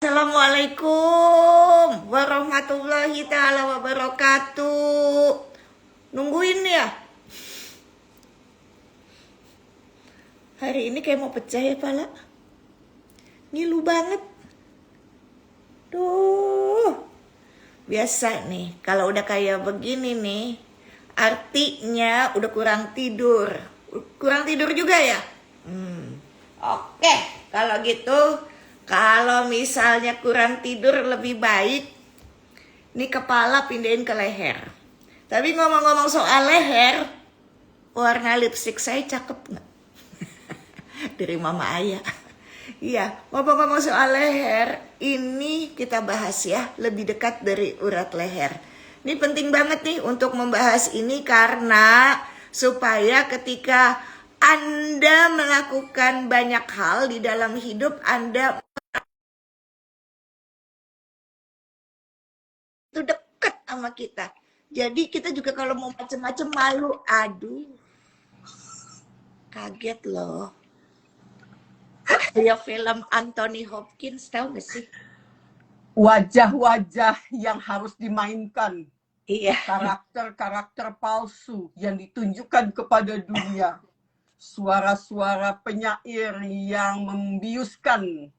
Assalamualaikum warahmatullahi ta'ala wabarakatuh. Nungguin ya? Hari ini kayak mau pecah ya pala. Ngilu banget. Duh. Biasa nih, kalau udah kayak begini nih, artinya udah kurang tidur. Kurang tidur juga ya? Oke, kalau gitu, kalau misalnya kurang tidur lebih baik, nih kepala pindahin ke leher. Tapi ngomong-ngomong soal leher, warna lipstik saya cakep nggak? Dari Mama Ayah. Iya, ngomong-ngomong soal leher, ini kita bahas ya, lebih dekat dari urat leher. Ini penting banget nih untuk membahas ini karena supaya ketika Anda melakukan banyak hal di dalam hidup Anda itu deket sama kita. Jadi kita juga kalau mau macem-macem malu, aduh, kaget loh. Kayak film Anthony Hopkins, tahu gak sih? Wajah-wajah yang harus dimainkan, Iya. karakter-karakter palsu yang ditunjukkan kepada dunia, suara-suara penyair yang membiuskan,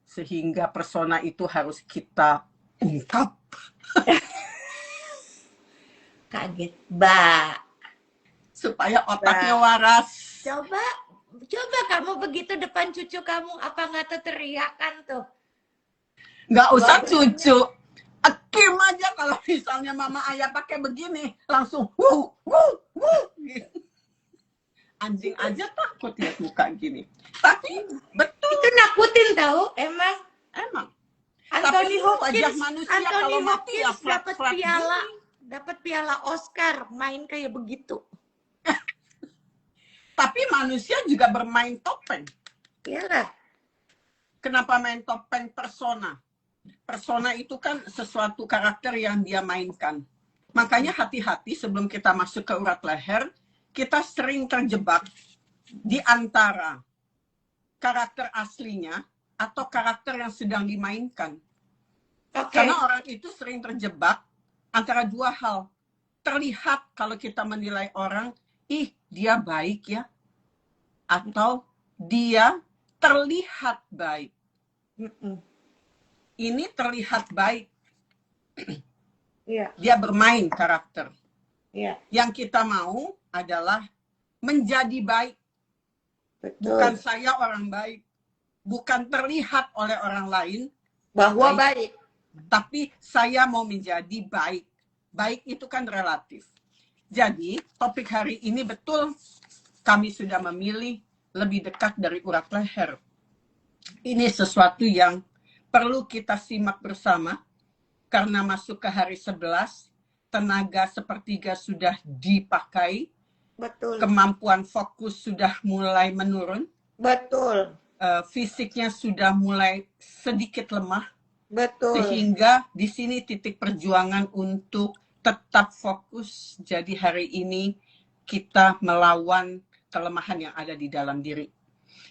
sehingga persona itu harus kita ungkap. Kaget, Mbak. Supaya otaknya waras. Coba kamu begitu depan cucu kamu, apa nggak teriakan tuh? Nggak usah cucu. Akim aja kalau misalnya Mama Ayah pakai begini, langsung wuh. Anjing aja takut lihat muka gini. Tapi betul. Itu nakutin tahu, emang. Anthony Hopkins ya dapat piala Oscar main kayak begitu. Tapi manusia juga bermain topeng. Iyalah. Kenapa main topeng persona? Persona itu kan sesuatu karakter yang dia mainkan. Makanya hati-hati sebelum kita masuk ke urat leher, kita sering terjebak di antara karakter aslinya atau karakter yang sedang dimainkan. Karena orang itu sering terjebak antara dua hal. Terlihat kalau kita menilai orang, dia baik ya, atau dia terlihat baik. Ini terlihat baik. Dia bermain karakter. Yang kita mau adalah menjadi baik. Bukan saya orang baik. Bukan terlihat oleh orang lain bahwa baik. Tapi saya mau menjadi baik. Baik itu kan relatif. Jadi topik hari ini betul kami sudah memilih lebih dekat dari urat leher. Ini sesuatu yang perlu kita simak bersama karena masuk ke hari 11, tenaga sepertiga sudah dipakai. Betul. Kemampuan fokus sudah mulai menurun. Betul. Fisiknya sudah mulai sedikit lemah. Betul. Sehingga di sini titik perjuangan untuk tetap fokus. Jadi hari ini kita melawan kelemahan yang ada di dalam diri.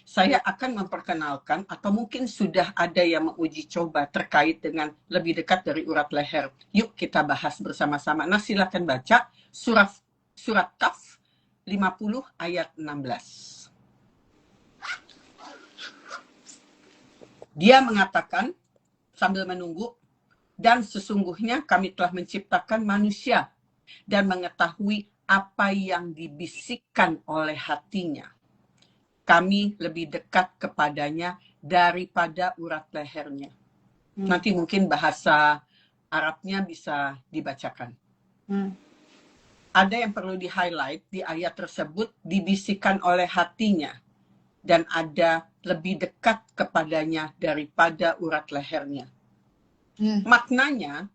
Saya akan memperkenalkan atau mungkin sudah ada yang menguji coba terkait dengan lebih dekat dari urat leher. Yuk kita bahas bersama-sama. Nah, silakan baca surat Kaf 50 ayat 16. Dia mengatakan sambil menunggu, dan sesungguhnya kami telah menciptakan manusia dan mengetahui apa yang dibisikkan oleh hatinya. Kami lebih dekat kepadanya daripada urat lehernya. Nanti mungkin bahasa Arabnya bisa dibacakan. Ada yang perlu di-highlight di ayat tersebut, dibisikkan oleh hatinya. Dan ada lebih dekat kepadanya daripada urat lehernya. Maknanya,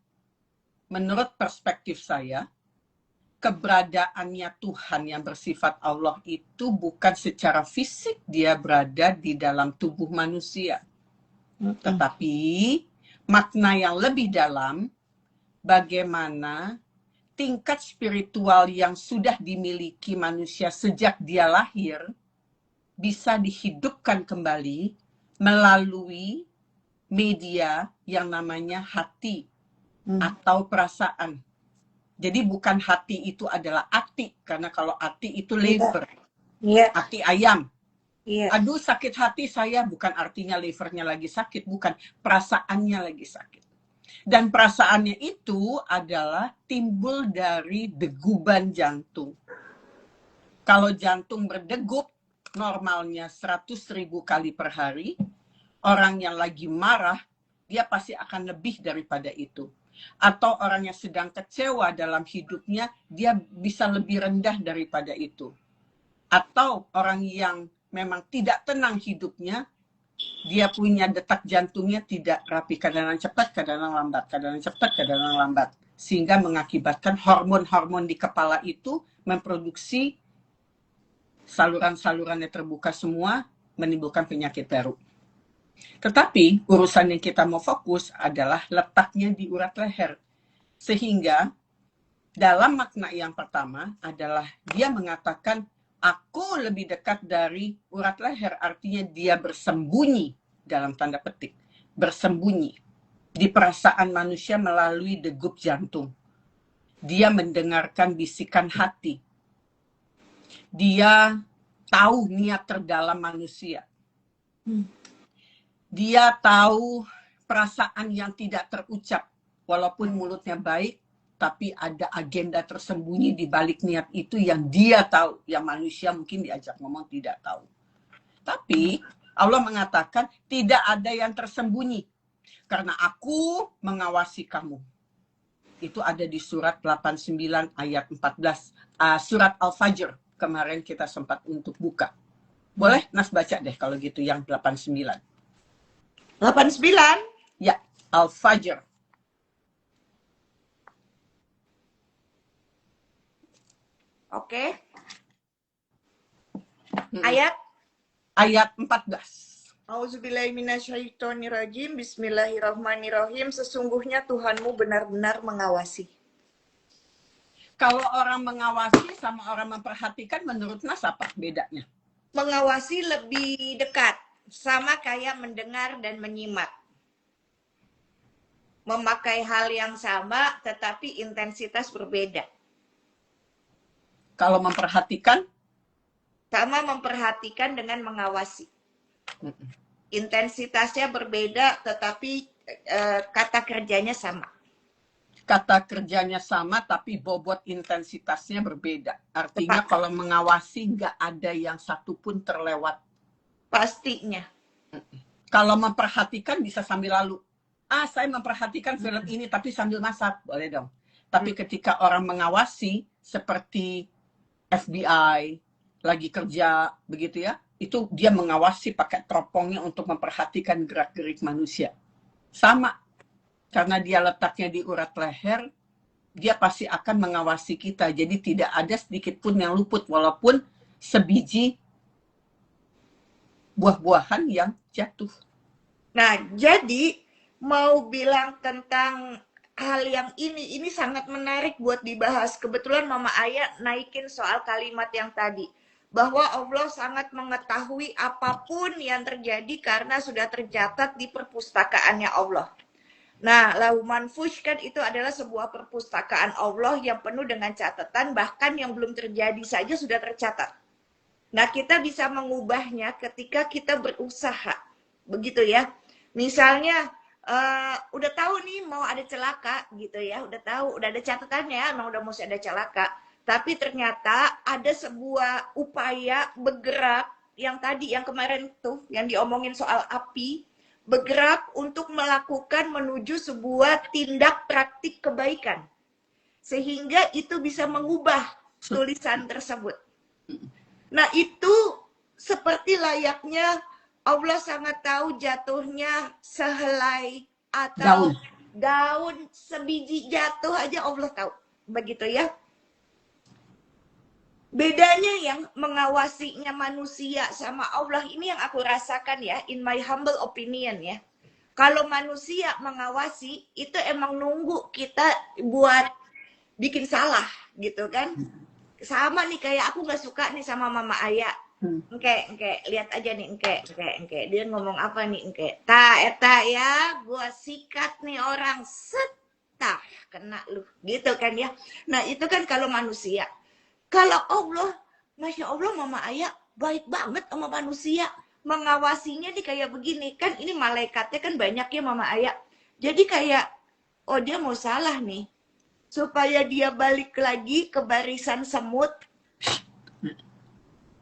menurut perspektif saya, keberadaannya Tuhan yang bersifat Allah itu bukan secara fisik dia berada di dalam tubuh manusia. Tetapi makna yang lebih dalam, bagaimana tingkat spiritual yang sudah dimiliki manusia sejak dia lahir, bisa dihidupkan kembali melalui media yang namanya hati atau perasaan. Jadi bukan hati itu adalah ati, karena kalau ati itu liver, ati ayam. Aduh sakit hati saya, bukan artinya livernya lagi sakit, bukan, perasaannya lagi sakit. Dan perasaannya itu adalah timbul dari deguban jantung. Kalau jantung berdegup, normalnya 100.000 kali per hari, orang yang lagi marah, dia pasti akan lebih daripada itu. Atau orang yang sedang kecewa dalam hidupnya, dia bisa lebih rendah daripada itu. Atau orang yang memang tidak tenang hidupnya, dia punya detak jantungnya tidak rapi, kadang-kadang cepat, kadang-kadang lambat, kadang-kadang cepat, kadang-kadang lambat. Sehingga mengakibatkan hormon-hormon di kepala itu memproduksi saluran-salurannya terbuka semua, menimbulkan penyakit baru. Tetapi urusan yang kita mau fokus adalah letaknya di urat leher. Sehingga dalam makna yang pertama adalah dia mengatakan aku lebih dekat dari urat leher, artinya dia bersembunyi dalam tanda petik, bersembunyi di perasaan manusia melalui degup jantung. Dia mendengarkan bisikan hati. Dia tahu niat terdalam manusia. Dia tahu perasaan yang tidak terucap, walaupun mulutnya baik, tapi ada agenda tersembunyi di balik niat itu yang dia tahu, yang manusia mungkin diajak ngomong tidak tahu. Tapi Allah mengatakan tidak ada yang tersembunyi, karena aku mengawasi kamu. Itu ada di surat 89 ayat 14, surat Al-Fajr. Kemarin kita sempat untuk buka. Boleh Nas baca deh kalau gitu yang 89. 89? Ya, Al-Fajr. Oke. Ayat? Ayat 14. Auzubillahiminasyaitonirrajim. Bismillahirrahmanirrahim. Sesungguhnya Tuhanmu benar-benar mengawasi. Kalau orang mengawasi sama orang memperhatikan, menurut Nas apa bedanya? Mengawasi lebih dekat, sama kayak mendengar dan menyimak. Memakai hal yang sama, tetapi intensitas berbeda. Kalau memperhatikan? Sama memperhatikan dengan mengawasi. Intensitasnya berbeda, tetapi kata kerjanya sama. Kata kerjanya sama, tapi bobot intensitasnya berbeda. Artinya kalau mengawasi nggak ada yang satu pun terlewat. Pastinya. Kalau memperhatikan bisa sambil lalu. Saya memperhatikan film ini tapi sambil masak. Boleh dong. Tapi ketika orang mengawasi seperti FBI, lagi kerja, begitu ya, itu dia mengawasi pakai teropongnya untuk memperhatikan gerak-gerik manusia. Sama. Karena dia letaknya di urat leher, dia pasti akan mengawasi kita. Jadi tidak ada sedikit pun yang luput, walaupun sebiji buah-buahan yang jatuh. Nah, jadi mau bilang tentang hal yang ini sangat menarik buat dibahas. Kebetulan Mama Aya naikin soal kalimat yang tadi. Bahwa Allah sangat mengetahui apapun yang terjadi karena sudah tercatat di perpustakaannya Allah. Nah, Lauh Manfush kan itu adalah sebuah perpustakaan Allah yang penuh dengan catatan, bahkan yang belum terjadi saja sudah tercatat. Nah, kita bisa mengubahnya ketika kita berusaha. Begitu ya. Misalnya, udah tahu nih mau ada celaka gitu ya, udah tahu, udah ada catatannya, emang udah mesti ada celaka. Tapi ternyata ada sebuah upaya bergerak yang tadi, yang kemarin tuh, yang diomongin soal api, bergerak untuk melakukan menuju sebuah tindak praktik kebaikan. Sehingga itu bisa mengubah tulisan tersebut. Nah itu seperti layaknya Allah sangat tahu jatuhnya sehelai atau daun sebiji jatuh aja Allah tahu. Begitu ya. Bedanya yang mengawasinya manusia sama Allah ini yang aku rasakan ya, in my humble opinion ya. Kalau manusia mengawasi, itu emang nunggu kita buat bikin salah gitu kan. Sama nih kayak aku gak suka nih sama Mama Aya. Engke, lihat aja nih, engke. Dia ngomong apa nih, engke? Eta ya, gua sikat nih orang setah kena lu, gitu kan ya. Nah itu kan kalau manusia. Kalau Allah, masya Allah, Mama Ayah baik banget sama manusia. Mengawasinya nih kayak begini kan, ini malaikatnya kan banyak ya Mama Ayah. Jadi kayak, oh dia mau salah nih, supaya dia balik lagi ke barisan semut.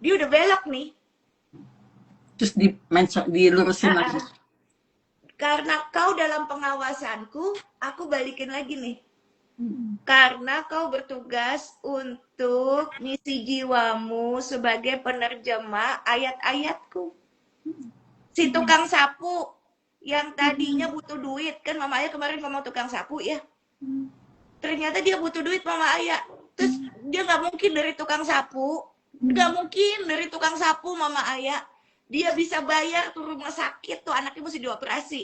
Dia udah belok nih. Terus dilurusin lagi. Karena kau dalam pengawasanku, aku balikin lagi nih. Karena kau bertugas untuk misi jiwamu sebagai penerjemah ayat-ayatku. Si tukang sapu yang tadinya butuh duit, kan Mama Ayah kemarin ngomong tukang sapu ya. Ternyata dia butuh duit Mama Ayah. Terus dia nggak mungkin dari tukang sapu, Mama Ayah. Dia bisa bayar tuh rumah sakit tuh anaknya mesti dioperasi.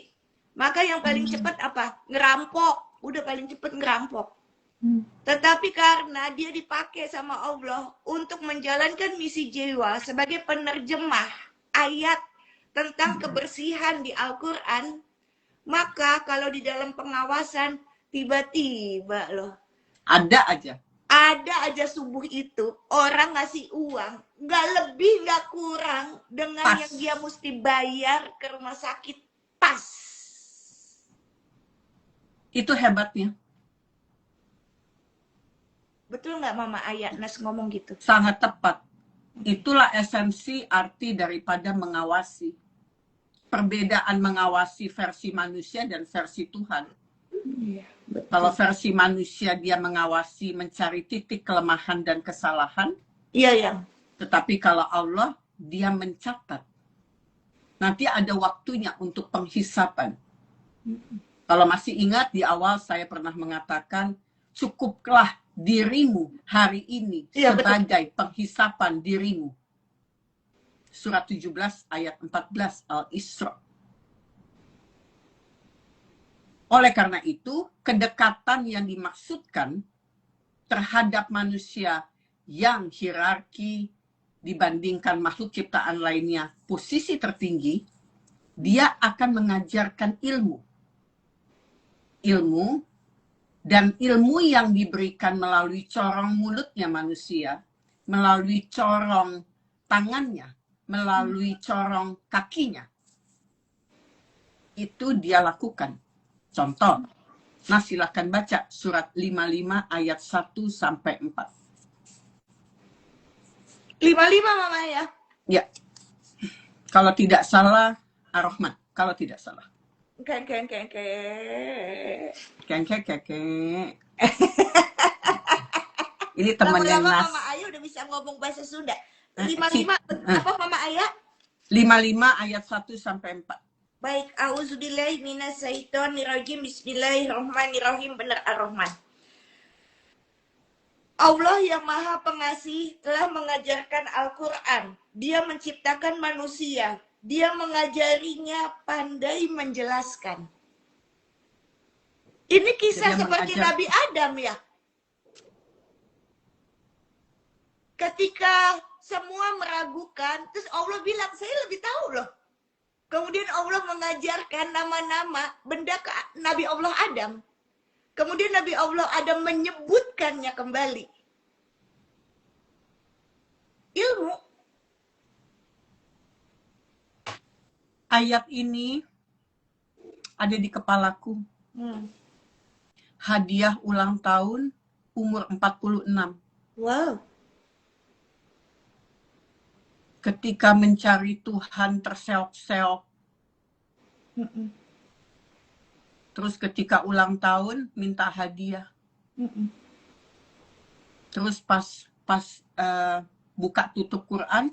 Maka yang paling cepat apa? Ngerampok. Udah paling cepat ngerampok. Tetapi karena dia dipakai sama Allah untuk menjalankan misi jiwa sebagai penerjemah ayat tentang kebersihan di Al-Quran, maka kalau di dalam pengawasan tiba-tiba loh Ada aja subuh itu orang ngasih uang nggak lebih nggak kurang dengan pas. yang dia mesti bayar ke rumah sakit pas. Itu hebatnya. Betul nggak Mama Ayah Nas ngomong gitu? Sangat tepat. Itulah esensi arti daripada mengawasi. Perbedaan mengawasi versi manusia dan versi Tuhan. Kalau versi manusia dia mengawasi, mencari titik kelemahan dan kesalahan. Iya ya. Tetapi kalau Allah, dia mencatat. Nanti ada waktunya untuk penghisapan. Kalau masih ingat di awal saya pernah mengatakan, cukuplah dirimu hari ini sebagai penghisapan dirimu. Surat 17 ayat 14 Al-Isra. Oleh karena itu, kedekatan yang dimaksudkan terhadap manusia yang hierarki dibandingkan makhluk ciptaan lainnya posisi tertinggi, dia akan mengajarkan ilmu. Dan ilmu yang diberikan melalui corong mulutnya manusia, melalui corong tangannya, melalui corong kakinya, itu dia lakukan. Contoh, nah silakan baca surat 55 ayat 1 sampai 4. 55 Mama ya? Ya. Kalau tidak salah, Ar-Rahman. Kalau tidak salah. Keke. Ini temannya Lama-lama Nas. Mama Ayah udah bisa ngomong bahasa Sunda. 55 apa Mama Ayah? 55 ayat 1 sampai 4. Baik, auzubillahi minasyaitonirrajim. Bismillahirrahmanirrahim. Benar Ar-Rahman. Allah yang Maha Pengasih telah mengajarkan Al-Quran. Dia menciptakan manusia. Dia mengajarinya pandai menjelaskan. Ini kisah seperti Nabi Adam ya. Ketika semua meragukan, terus Allah bilang, saya lebih tahu loh. Kemudian Allah mengajarkan nama-nama benda ke Nabi Allah Adam. Kemudian Nabi Allah Adam menyebutkannya kembali. Ilmu. Ayat ini ada di kepalaku. Hadiah ulang tahun umur 46. Wow. Ketika mencari Tuhan terseok-seok. Terus ketika ulang tahun minta hadiah. Terus pas buka tutup Quran,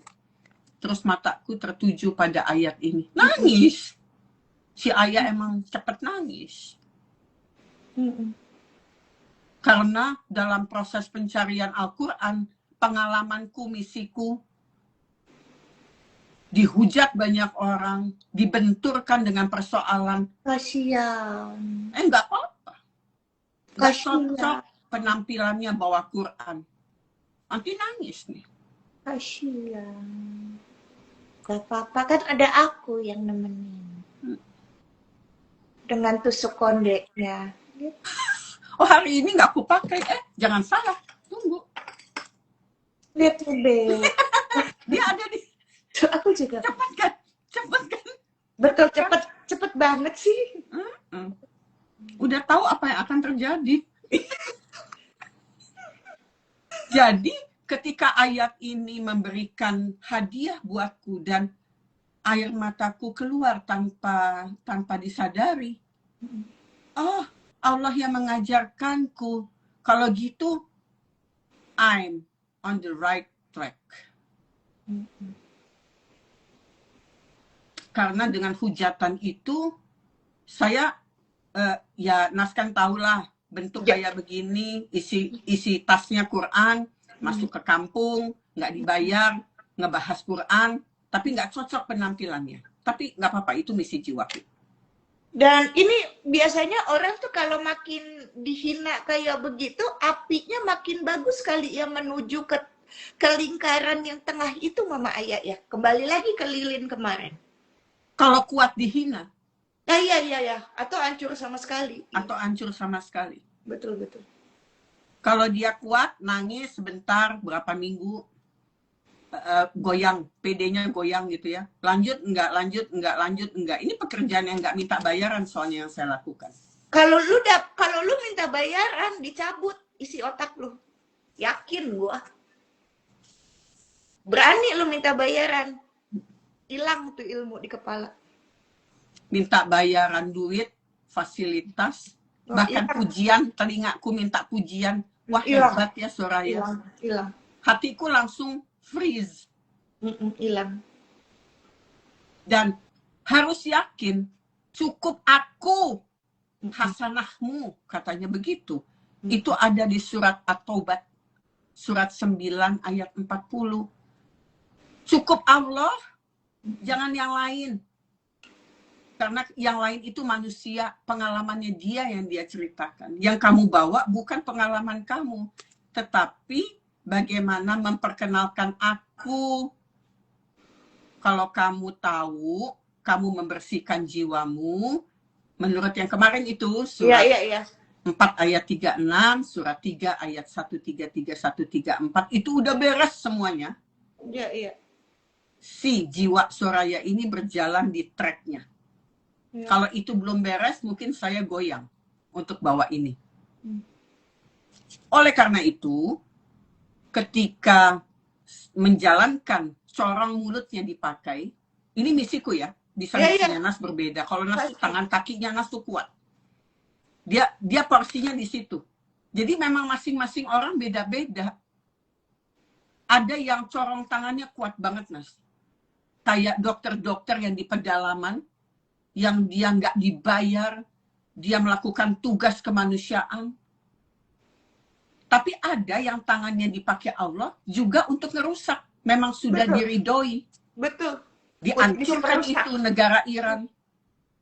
terus mataku tertuju pada ayat ini. Nangis. Si ayah emang cepet nangis. Karena dalam proses pencarian Al-Quran, pengalamanku, misiku, dihujat banyak orang, dibenturkan dengan persoalan. Kasihan. Enggak apa-apa. Enggak cocok penampilannya bawa Quran. Nanti nangis nih. Kasihan. Gak apa-apa kan ada aku yang nemenin. Dengan tusuk kondeknya. Oh, hari ini nggak aku pakai. Jangan salah. Tunggu. Lihat tuh, Be. Dia ada di... Tuh, aku juga. Cepat kan? Cepat kan? Betul, Kan? cepet banget sih. Udah tahu apa yang akan terjadi. Jadi ketika ayat ini memberikan hadiah buatku dan air mataku keluar tanpa disadari. Oh, Allah yang mengajarkanku. Kalau gitu, I'm on the right track. Karena dengan hujatan itu, saya ya Nas kan tahulah bentuk kayak begini, isi tasnya Quran, masuk ke kampung, nggak dibayar, ngebahas Quran, tapi nggak cocok penampilannya. Tapi nggak apa-apa, itu misi jiwaku. Dan ini biasanya orang tuh kalau makin dihina kayak begitu, apinya makin bagus kali ya menuju ke lingkaran yang tengah itu, Mama Ayah ya. Kembali lagi ke lilin kemarin. Kalau kuat dihina. Iya. Atau hancur sama sekali. Atau hancur sama sekali. Betul. Kalau dia kuat, nangis sebentar, berapa minggu, goyang, PD-nya goyang gitu ya. Lanjut, enggak. Ini pekerjaan yang enggak minta bayaran soalnya yang saya lakukan. Kalau lu minta bayaran, dicabut isi otak lu. Yakin gua. Berani lu minta bayaran. Hilang tuh ilmu di kepala. Minta bayaran duit, fasilitas, bahkan pujian, telingaku minta pujian. Wah, hebat ya Soraya. Hilang. Hatiku langsung freeze. Hilang. Dan harus yakin, cukup aku, hasanahmu, katanya begitu. Itu ada di surat At-Taubah, surat 9 ayat 40. Cukup Allah, jangan yang lain. Karena yang lain itu manusia, pengalamannya dia yang dia ceritakan. Yang kamu bawa bukan pengalaman kamu, tetapi bagaimana memperkenalkan aku. Kalau kamu tahu, kamu membersihkan jiwamu, menurut yang kemarin itu, surat 4 ayat 36, surat 3 ayat 133, 134, itu udah beres semuanya. Iya. Si jiwa Soraya ini berjalan di tracknya. Kalau itu belum beres, mungkin saya goyang untuk bawa ini. Oleh karena itu, ketika menjalankan corong mulutnya dipakai, ini misiku ya, bisa misinya Nas berbeda. Kalau Nas tangan kakinya Nas tuh kuat. Dia porsinya di situ. Jadi memang masing-masing orang beda-beda. Ada yang corong tangannya kuat banget, Nas. Kayak dokter-dokter yang di pedalaman, yang dia nggak dibayar, dia melakukan tugas kemanusiaan. Tapi ada yang tangannya dipakai Allah juga untuk ngerusak. Memang sudah diridoi. Betul. Dihancurkan itu negara Iran.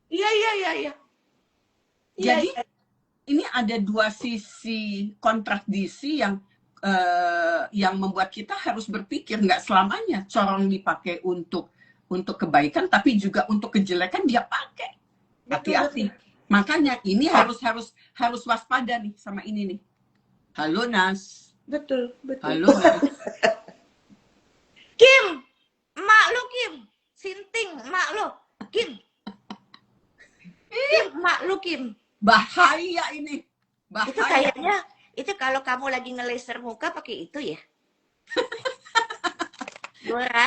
Iya. Jadi ini ada dua sisi kontradiksi yang membuat kita harus berpikir nggak selamanya corong dipakai untuk kebaikan, tapi juga untuk kejelekan dia pakai. Hati-hati. Makanya ini harus waspada nih sama ini nih. Halo Nas. Betul. Halo Nas. Kim, emak lu Kim. Sinting, emak lu. Kim, emak lu Kim. Bahaya ini. Bahaya. Itu kayaknya, itu kalau kamu lagi ngelaser muka pakai itu ya.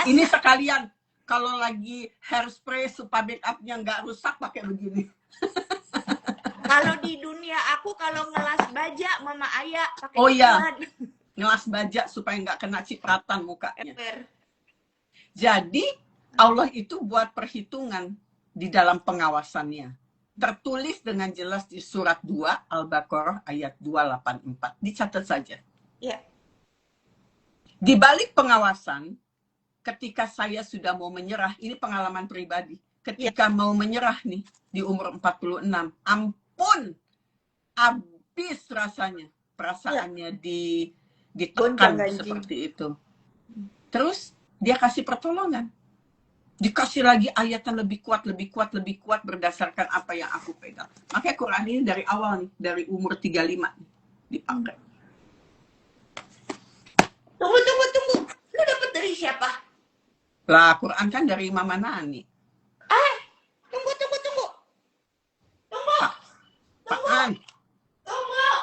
Ini sekalian. Kalau lagi hairspray supaya make up-nya nggak rusak pakai begini. Kalau di dunia aku kalau ngelas baja Mama Ayah pakai ngelas baja supaya nggak kena cipratan mukanya. Jadi Allah itu buat perhitungan di dalam pengawasannya. Tertulis dengan jelas di surat 2 Al-Baqarah ayat 284. Dicatat saja. Ya. Di balik pengawasan, ketika saya sudah mau menyerah, ini pengalaman pribadi. Ketika mau menyerah nih di umur 46, ampun, habis rasanya, perasaannya ditekan seperti itu. Terus dia kasih pertolongan. Dikasih lagi ayat yang lebih kuat berdasarkan apa yang aku pegang. Makanya Quran ini dari awal nih, dari umur 35 dipakai. Tunggu. Lu dapet dari siapa? Lah, Quran kan dari Mama Nani. Tunggu. Apaan? Tunggu.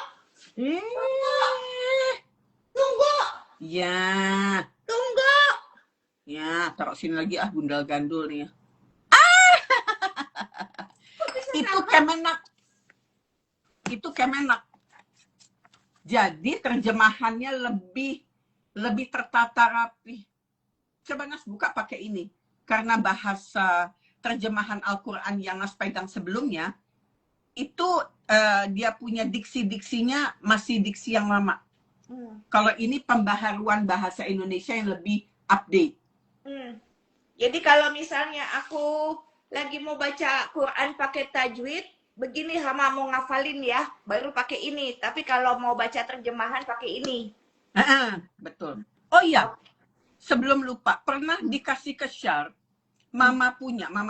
Ya. Tunggu. Ya, taruh sini lagi gundal gandul nih ya. Itu Kemenak. Jadi terjemahannya lebih tertata rapi. Coba Nas buka pakai ini. Karena bahasa terjemahan Al-Quran yang Nas pegang sebelumnya, itu dia punya diksi-diksinya masih diksi yang lama. Kalau ini pembaharuan bahasa Indonesia yang lebih update. Jadi kalau misalnya aku lagi mau baca Quran pakai tajwid, begini sama mau ngafalin ya, baru pakai ini. Tapi kalau mau baca terjemahan pakai ini. Betul. Oh iya, sebelum lupa, pernah dikasih ke Syar, Mama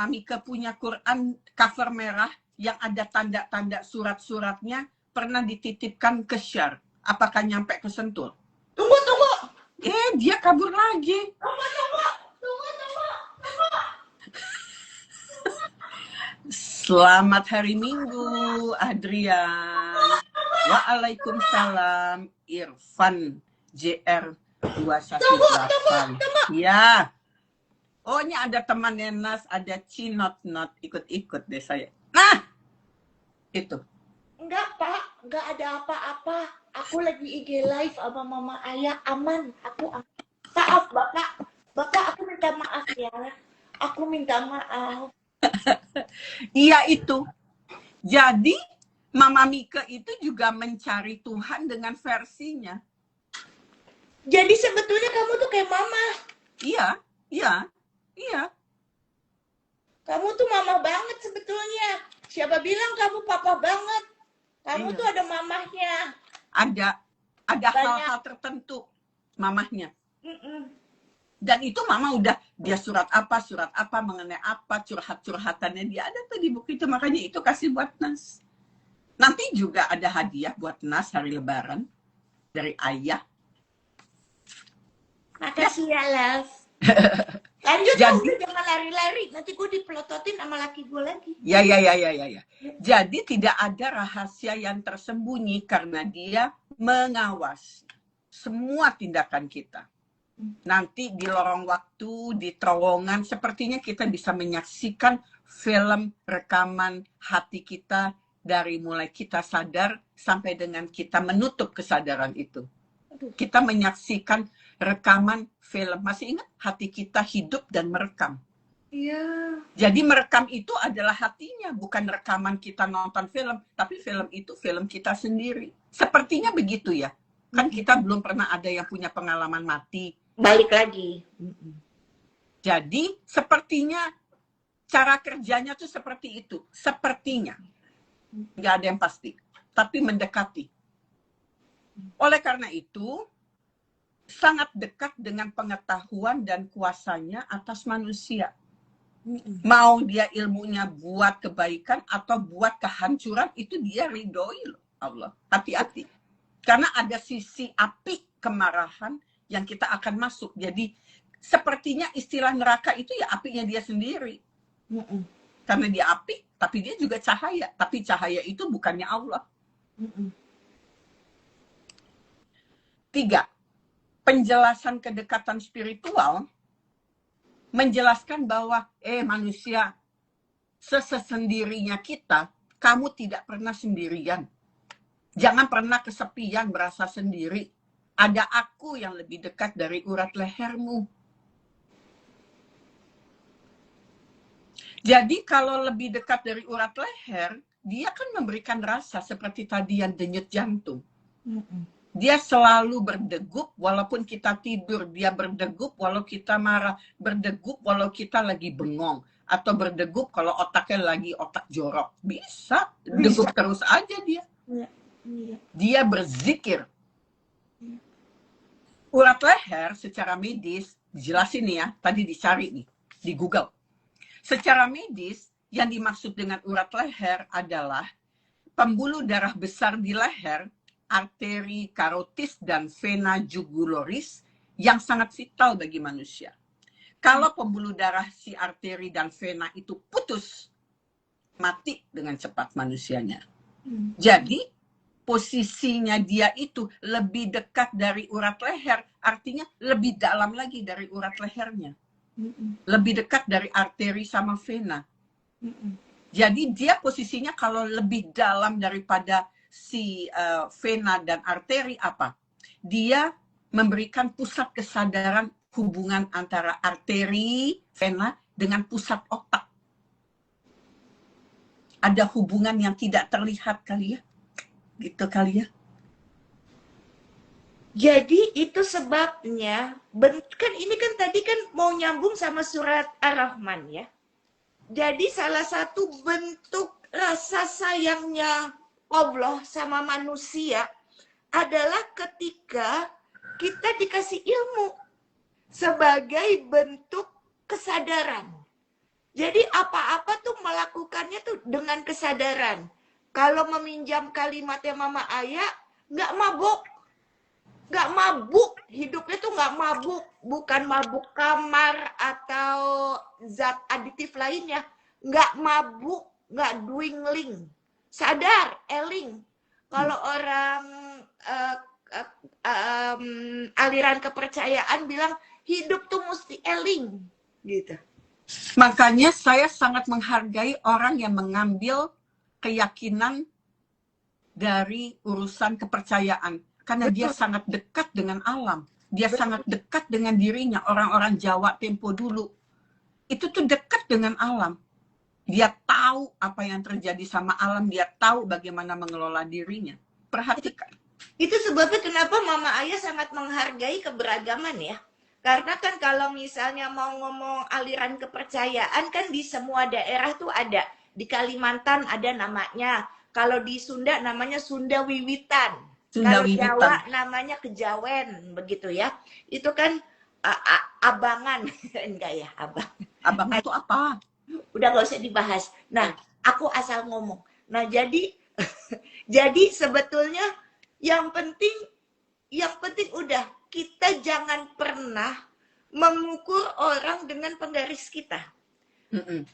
Mika punya Quran cover merah yang ada tanda-tanda surat-suratnya, pernah dititipkan ke Syar. Apakah nyampe ke Sentul? Tunggu. Dia kabur lagi. Tunggu. Selamat hari Minggu, Adrian. Waalaikumsalam, Irfan JR 218. Ya. Oh, ini ada teman Nenas, ada Cinot ikut-ikut deh saya. Nah, itu. Enggak, Pak. Enggak ada apa-apa. Aku lagi IG live sama Mama Ayah. Aman. Aku aman. Maaf, Bapak. Bapak, aku minta maaf ya. Aku minta maaf. Iya itu. Jadi, Mama Mika itu juga mencari Tuhan dengan versinya. Jadi sebetulnya kamu tuh kayak Mama. Iya. Kamu tuh Mama banget sebetulnya. Siapa bilang kamu Papa banget? Kamu tuh ada mamahnya. Ada hal-hal tertentu mamahnya. Dan itu Mama udah, dia surat apa, mengenai apa, curhatannya dia ada tuh di buku itu. Makanya itu kasih buat Nas. Nanti juga ada hadiah buat Nas hari Lebaran dari Ayah. Makasih ya, Love. Lanjut dong, jangan lari-lari. Nanti gue dipelototin sama laki gue lagi. Ya. Jadi tidak ada rahasia yang tersembunyi karena dia mengawasi semua tindakan kita. Nanti di lorong waktu, di terowongan, sepertinya kita bisa menyaksikan film rekaman hati kita dari mulai kita sadar sampai dengan kita menutup kesadaran itu. Kita menyaksikan rekaman film. Masih ingat? Hati kita hidup dan merekam. Iya. Jadi merekam itu adalah hatinya, bukan rekaman kita nonton film, tapi film itu film kita sendiri. Sepertinya begitu ya. Kan kita belum pernah ada yang punya pengalaman mati. Balik lagi. Jadi sepertinya cara kerjanya tuh seperti itu. Sepertinya. Nggak ada yang pasti. Tapi mendekati. Oleh karena itu, sangat dekat dengan pengetahuan dan kuasanya atas manusia. Mau dia ilmunya buat kebaikan atau buat kehancuran, itu dia ridhoi loh Allah. Hati-hati. Karena ada sisi api kemarahan yang kita akan masuk. Jadi sepertinya istilah neraka itu ya apinya dia sendiri. Karena dia api, tapi dia juga cahaya. Tapi cahaya itu bukannya Allah. 3. Penjelasan kedekatan spiritual menjelaskan bahwa manusia sesendirinya kita, kamu tidak pernah sendirian. Jangan pernah kesepian merasa sendiri. Ada aku yang lebih dekat dari urat lehermu. Jadi kalau lebih dekat dari urat leher, dia kan memberikan rasa seperti tadi yang denyut jantung. Dia selalu berdegup walaupun kita tidur. Dia berdegup walau kita marah. Berdegup walau kita lagi bengong. Atau berdegup kalau otaknya lagi otak jorok. Bisa. Degup terus aja dia. Dia berzikir. Urat leher secara medis Jelasin nih ya, tadi dicari nih di Google. Secara medis, yang dimaksud dengan urat leher adalah pembuluh darah besar di leher, arteri karotis dan vena jugularis yang sangat vital bagi manusia. Kalau pembuluh darah si arteri dan vena itu putus, mati dengan cepat manusianya. Jadi posisinya dia itu lebih dekat dari urat leher, artinya lebih dalam lagi dari urat lehernya. Lebih dekat dari arteri sama vena. Jadi dia posisinya kalau lebih dalam daripada si vena dan arteri apa? Dia memberikan pusat kesadaran hubungan antara arteri, vena dengan pusat otak. Ada hubungan yang tidak terlihat kali ya. Gitu kali ya. Jadi itu sebabnya, kan ini kan tadi kan mau nyambung sama surat Ar-Rahman ya. Jadi salah satu bentuk rasa sayangnya Allah sama manusia adalah ketika kita dikasih ilmu sebagai bentuk kesadaran. Jadi apa-apa tuh melakukannya tuh dengan kesadaran. Kalau meminjam kalimatnya Mama Aya, nggak mabuk. Nggak mabuk, hidupnya tuh nggak mabuk, bukan mabuk kamar atau zat aditif lainnya, nggak mabuk, nggak dwingling, sadar, eling. Kalau orang aliran kepercayaan bilang hidup tuh mesti eling, gitu. Makanya saya sangat menghargai orang yang mengambil keyakinan dari urusan kepercayaan. Karena dia sangat dekat dengan alam. Dia sangat dekat dengan dirinya. Orang-orang Jawa tempo dulu. Itu tuh dekat dengan alam. Dia tahu apa yang terjadi sama alam. Dia tahu bagaimana mengelola dirinya. Perhatikan. Itu sebabnya kenapa Mama Aya sangat menghargai keberagaman ya. Karena kan kalau misalnya mau ngomong aliran kepercayaan kan di semua daerah tuh ada. Di Kalimantan ada namanya. Kalau di Sunda namanya Sunda Wiwitan. Kalau Jawa namanya kejawen, begitu ya. Itu kan abangan. Enggak ya, abang. Abang itu apa? Udah gak usah dibahas. Nah, aku asal ngomong. Nah, jadi jadi sebetulnya yang penting udah kita jangan pernah mengukur orang dengan penggaris kita.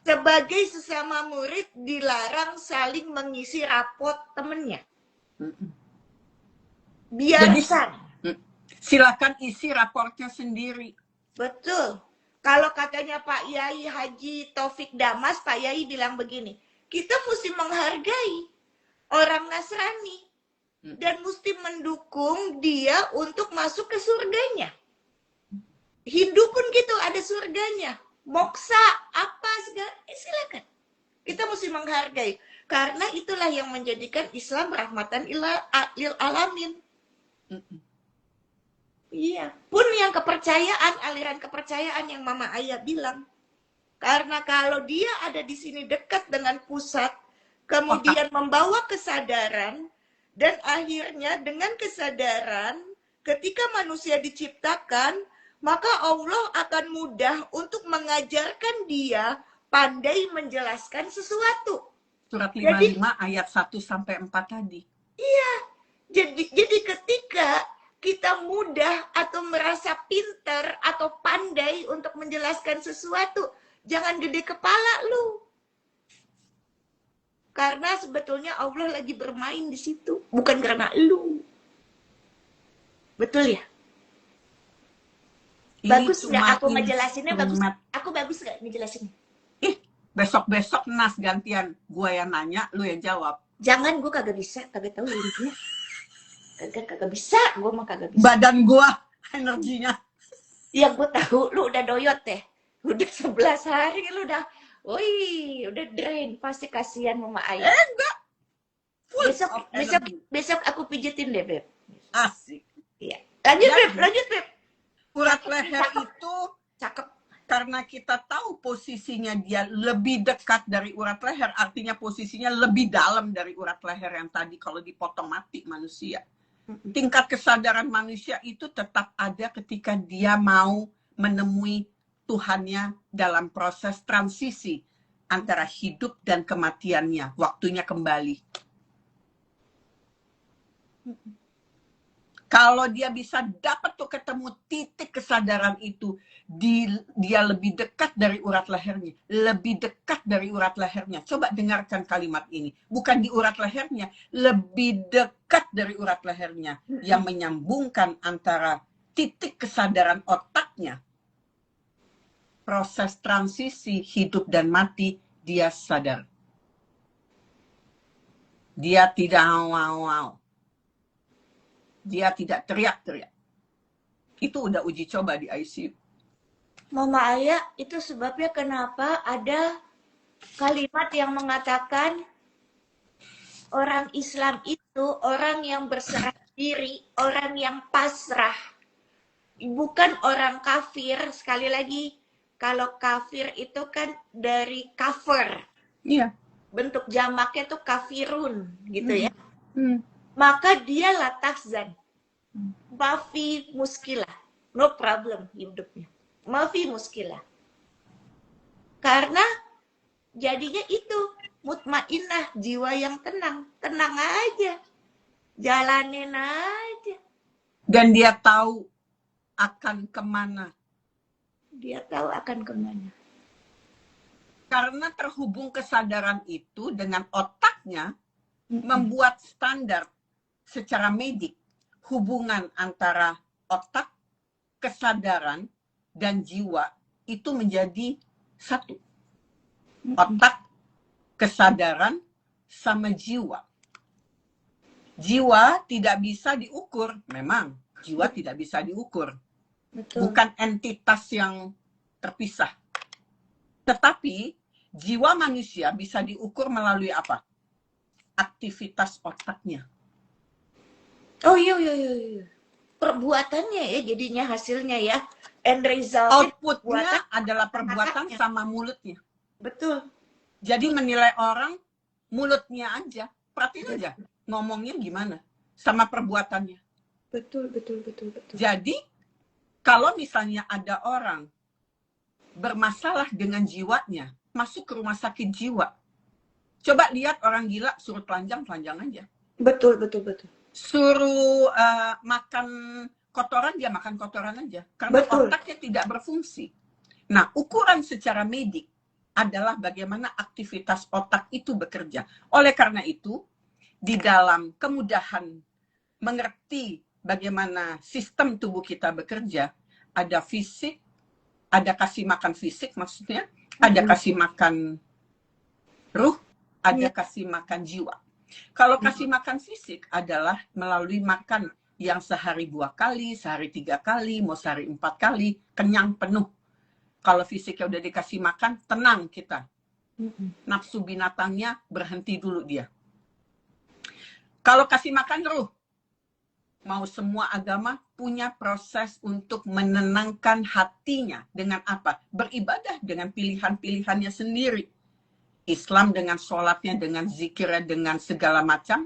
Sebagai sesama murid dilarang saling mengisi rapot temennya. Biarkan. Silakan isi raportnya sendiri. Betul. Kalau katanya Pak Yai Haji Taufik Damas, Pak Yai bilang begini, kita mesti menghargai orang Nasrani dan mesti mendukung dia untuk masuk ke surganya. Hindu pun gitu, ada surganya. Moksa, apa segala, silakan. Kita mesti menghargai. Karena itulah yang menjadikan Islam rahmatan lil alamin. Iya, pun yang kepercayaan, aliran kepercayaan yang Mama Aya bilang. Karena kalau dia ada di sini dekat dengan pusat, kemudian membawa kesadaran, dan akhirnya dengan kesadaran, ketika manusia diciptakan, maka Allah akan mudah untuk mengajarkan dia pandai menjelaskan sesuatu. Surat 55 ayat 1-4 tadi. Iya, jadi ketika kita mudah atau merasa pintar atau pandai untuk menjelaskan sesuatu, jangan gede kepala lu. Karena sebetulnya Allah lagi bermain di situ, bukan karena lu. Betul ya? Bagus nggak aku ngejelasinnya? Aku bagus nggak ngejelasinnya? Besok-besok Nas gantian gua yang nanya, lu yang jawab. Jangan, gua kagak bisa, kagak tahu intinya. Kagak bisa, gua mah kagak bisa. Badan gua energinya. Ya gua tahu, lu udah doyot deh. Udah 11 hari lu udah, udah drain, pasti kasihan Mama Aya. Enggak. Besok aku pijetin deh, Beb. Asik. Iya. Lanjut, Beb. Urat leher itu cakep. Karena kita tahu posisinya dia lebih dekat dari urat leher, artinya posisinya lebih dalam dari urat leher yang tadi kalau dipotong mati manusia. Tingkat kesadaran manusia itu tetap ada ketika dia mau menemui Tuhannya dalam proses transisi antara hidup dan kematiannya, waktunya kembali. Kalau dia bisa dapat tuh ketemu titik kesadaran itu, dia lebih dekat dari urat lehernya. Lebih dekat dari urat lehernya. Coba dengarkan kalimat ini. Bukan di urat lehernya, lebih dekat dari urat lehernya. Yang menyambungkan antara titik kesadaran otaknya, proses transisi hidup dan mati, dia sadar. Dia tidak wow. Dia tidak teriak-teriak. Itu udah uji coba di ICU. Mama Ayah, itu sebabnya kenapa ada kalimat yang mengatakan orang Islam itu orang yang berserah diri, orang yang pasrah. Bukan orang kafir. Sekali lagi, kalau kafir itu kan dari kafir. Iya. Bentuk jamaknya tuh kafirun gitu ya. Hmm. Maka dia latahzan. Mafi muskilah. No problem hidupnya. Mafi muskilah. Karena jadinya itu mutmainnah, jiwa yang tenang. Tenang aja. Jalanin aja. Dan dia tahu akan kemana. Dia tahu akan kemana. Karena terhubung kesadaran itu dengan otaknya, membuat standar secara medik hubungan antara otak, kesadaran, dan jiwa itu menjadi satu. Otak, kesadaran, sama jiwa. Jiwa tidak bisa diukur, memang jiwa tidak bisa diukur. Betul. Bukan entitas yang terpisah. Tetapi jiwa manusia bisa diukur melalui apa? Aktivitas otaknya. Oh iya. Perbuatannya ya jadinya hasilnya ya. End result. Outputnya adalah perbuatan sama mulutnya. Betul. Jadi menilai orang mulutnya aja. Perhatiin aja ngomongnya gimana sama perbuatannya. Betul. Jadi kalau misalnya ada orang bermasalah dengan jiwanya, masuk ke rumah sakit jiwa. Coba lihat orang gila suruh telanjang aja. Betul. Suruh makan kotoran, dia makan kotoran aja. Karena Betul. otaknya tidak berfungsi. Nah, ukuran secara medik adalah bagaimana aktivitas otak itu bekerja. Oleh karena itu, di dalam kemudahan mengerti bagaimana sistem tubuh kita bekerja, ada fisik, ada kasih makan fisik maksudnya, ada kasih makan ruh, ada kasih makan jiwa. Kalau kasih makan fisik adalah melalui makan yang sehari 2 kali, sehari 3 kali, mau sehari 4 kali, kenyang penuh. Kalau fisiknya udah dikasih makan, tenang kita. Nafsu binatangnya berhenti dulu dia. Kalau kasih makan ruh, mau semua agama punya proses untuk menenangkan hatinya dengan apa? Beribadah dengan pilihan-pilihannya sendiri. Islam dengan sholatnya, dengan zikirnya, dengan segala macam.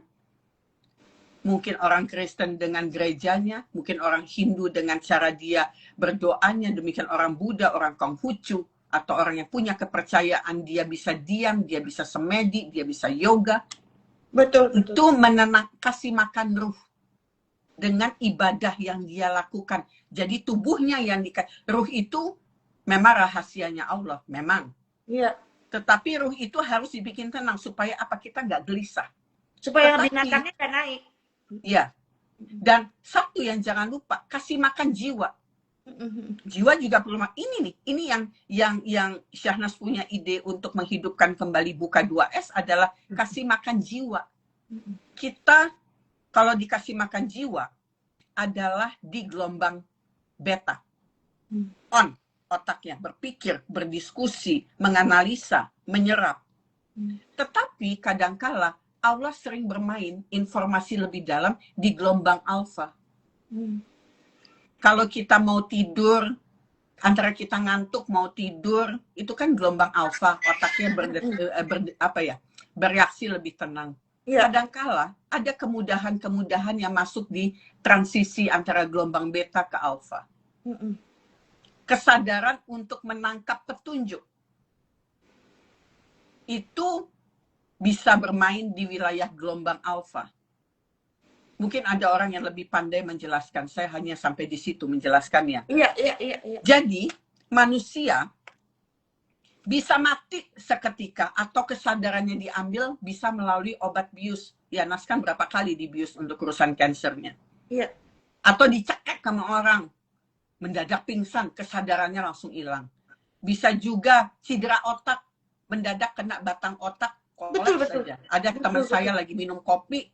Mungkin orang Kristen dengan gerejanya, mungkin orang Hindu dengan cara dia berdoanya, demikian orang Buddha, orang Konghucu, atau orang yang punya kepercayaan dia bisa diam, dia bisa semedi, dia bisa yoga. Betul. Itu kasih makan ruh dengan ibadah yang dia lakukan. Jadi tubuhnya yang ruh itu memang rahasianya Allah, memang. Iya. Tetapi ruh itu harus dibikin tenang supaya apa, kita nggak gelisah. Supaya binatangnya nggak naik. Iya. Dan satu yang jangan lupa, kasih makan jiwa. Jiwa juga perlu ini yang Syahnas punya ide untuk menghidupkan kembali Buka 2S adalah kasih makan jiwa. Kita kalau dikasih makan jiwa adalah di gelombang beta. On otaknya, berpikir, berdiskusi, menganalisa, menyerap. Tetapi kadangkala Allah sering bermain informasi lebih dalam di gelombang alfa. Kalau kita mau tidur, antara kita ngantuk mau tidur, itu kan gelombang alfa, otaknya bereaksi lebih tenang. Ya. Kadangkala ada kemudahan-kemudahan yang masuk di transisi antara gelombang beta ke alfa. kesadaran untuk menangkap petunjuk. Itu bisa bermain di wilayah gelombang alfa. Mungkin ada orang yang lebih pandai menjelaskan. Saya hanya sampai di situ menjelaskannya. Iya. Jadi, manusia bisa mati seketika atau kesadarannya diambil bisa melalui obat bius. Ya, Nas kan berapa kali dibius untuk urusan kansernya. Iya. Atau dicekek sama orang, mendadak pingsan, kesadarannya langsung hilang. Bisa juga cedera otak, mendadak kena batang otak, Betul. saja. Ada teman saya lagi minum kopi,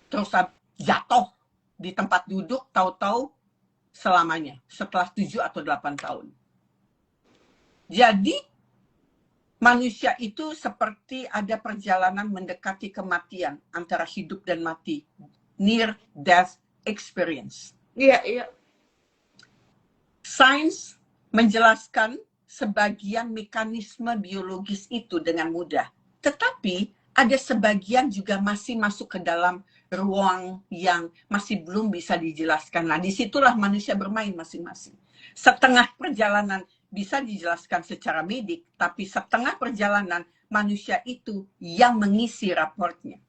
terus jatuh di tempat duduk, tahu-tahu selamanya, setelah 7 atau 8 tahun. Jadi, manusia itu seperti ada perjalanan mendekati kematian antara hidup dan mati. Near death experience. Iya. Sains menjelaskan sebagian mekanisme biologis itu dengan mudah. Tetapi ada sebagian juga masih masuk ke dalam ruang yang masih belum bisa dijelaskan. Nah, disitulah manusia bermain masing-masing. Setengah perjalanan bisa dijelaskan secara medik, tapi setengah perjalanan manusia itu yang mengisi raportnya.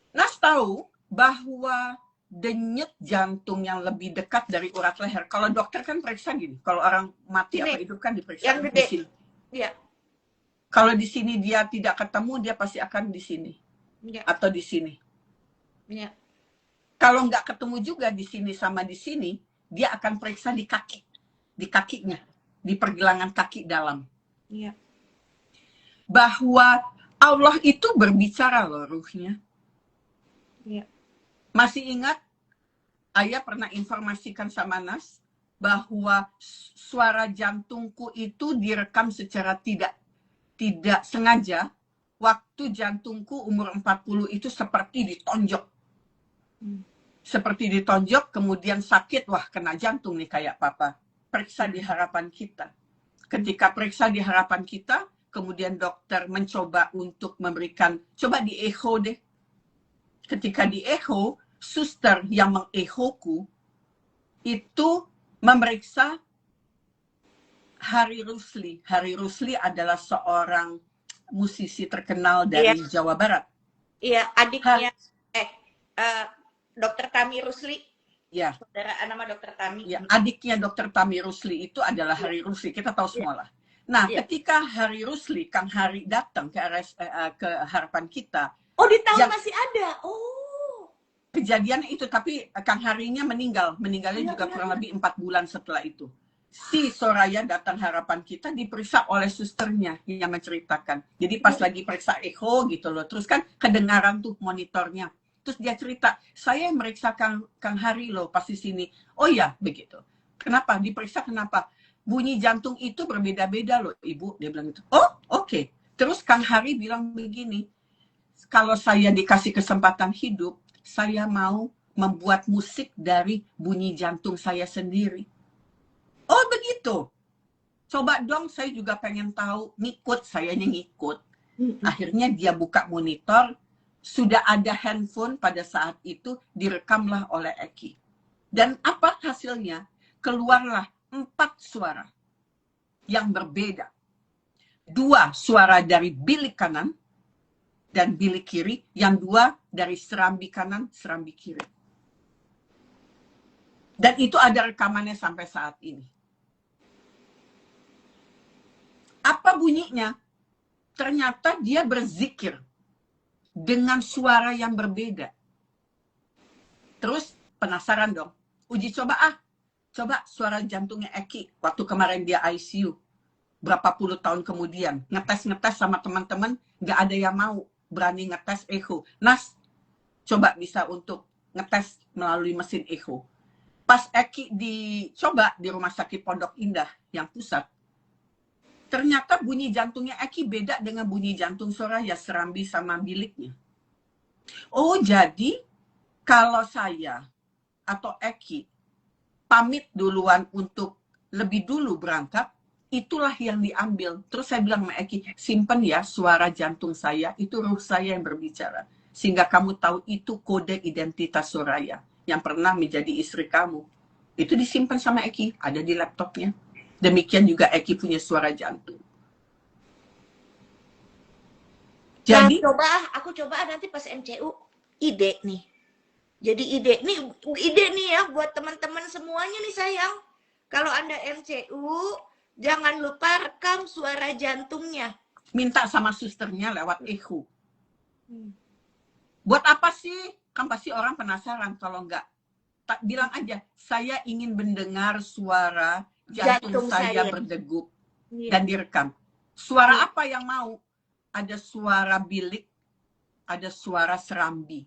Nas tahu bahwa denyut jantung yang lebih dekat dari urat leher. Kalau dokter kan periksa gini, kalau orang mati Ini, apa hidup kan diperiksa yang di gede. sini. Iya. Kalau di sini dia tidak ketemu, dia pasti akan di sini Iya. atau di sini. Iya. Kalau nggak ketemu juga di sini sama di sini, dia akan periksa di kaki, di kakinya, di pergelangan kaki dalam. Iya. Bahwa Allah itu berbicara loh ruhnya. Iya. Masih ingat Ayah pernah informasikan sama Nas bahwa suara jantungku itu direkam secara tidak sengaja. Waktu jantungku umur 40 itu seperti ditonjok. Seperti ditonjok, kemudian sakit, wah kena jantung nih kayak papa. Periksa di harapan kita. Ketika periksa di harapan kita, kemudian dokter mencoba untuk memberikan, coba di echo deh. Ketika di echo, suster yang mengechoku itu memeriksa Hari Rusli. Hari Rusli adalah seorang musisi terkenal dari Jawa Barat. Iya, adiknya Dokter Tami Rusli. Ya. Saudara nama Dokter Tami. Ya, adiknya Dokter Tami Rusli itu adalah Hari Rusli. Kita tahu semua lah. Nah, ketika Hari Rusli, Kang Hari datang ke harapan kita. Oh, di tahun masih ada. Oh. Kejadian itu, tapi Kang Harinya meninggal. Meninggalnya juga kurang lebih 4 bulan setelah itu. Si Soraya datang harapan kita diperiksa oleh susternya yang menceritakan. Jadi pas lagi periksa echo gitu loh. Terus kan kedengaran tuh monitornya. Terus dia cerita, saya meriksa Kang Hari loh pas di sini. Oh ya, begitu. Kenapa? Diperiksa kenapa? Bunyi jantung itu berbeda-beda loh, Ibu. Dia bilang gitu. Oh, oke. Terus Kang Hari bilang begini, kalau saya dikasih kesempatan hidup, saya mau membuat musik dari bunyi jantung saya sendiri. Oh begitu. Coba dong, saya juga pengen tahu. Ngikut, sayanya ngikut. Akhirnya dia buka monitor. Sudah ada handphone pada saat itu, direkamlah oleh Eki. Dan apa hasilnya? Keluarlah 4 suara yang berbeda. 2 suara dari bilik kanan dan bilik kiri, yang 2 dari serambi kanan, serambi kiri. Dan itu ada rekamannya sampai saat ini. Apa bunyinya? Ternyata dia berzikir dengan suara yang berbeda. Terus penasaran dong. Uji coba Coba suara jantungnya Eki waktu kemarin dia ICU. Berapa puluh tahun kemudian. Ngetes sama teman-teman. Nggak ada yang mau berani ngetes echo. Nas, coba bisa untuk ngetes melalui mesin echo. Pas Eki dicoba di Rumah Sakit Pondok Indah yang pusat, ternyata bunyi jantungnya Eki beda dengan bunyi jantung Soraya, serambi sama biliknya. Oh, jadi kalau saya atau Eki pamit duluan untuk lebih dulu berangkat, itulah yang diambil. Terus saya bilang sama Eki, simpen ya suara jantung saya, itu ruh saya yang berbicara. Sehingga kamu tahu itu kode identitas Soraya. yang pernah menjadi istri kamu. Itu disimpan sama Eki, ada di laptopnya. Demikian juga Eki punya suara jantung. Nah, Jadi, aku coba nanti pas MCU ide nih. Jadi ide nih ya buat teman-teman semuanya nih sayang. Kalau Anda MCU, jangan lupa rekam suara jantungnya. minta sama susternya lewat echo. Buat apa sih? Kan pasti orang penasaran. Kalau enggak, bilang aja, saya ingin mendengar suara jantung saya berdegup. Dan direkam. Suara apa yang mau? Ada suara bilik, ada suara serambi.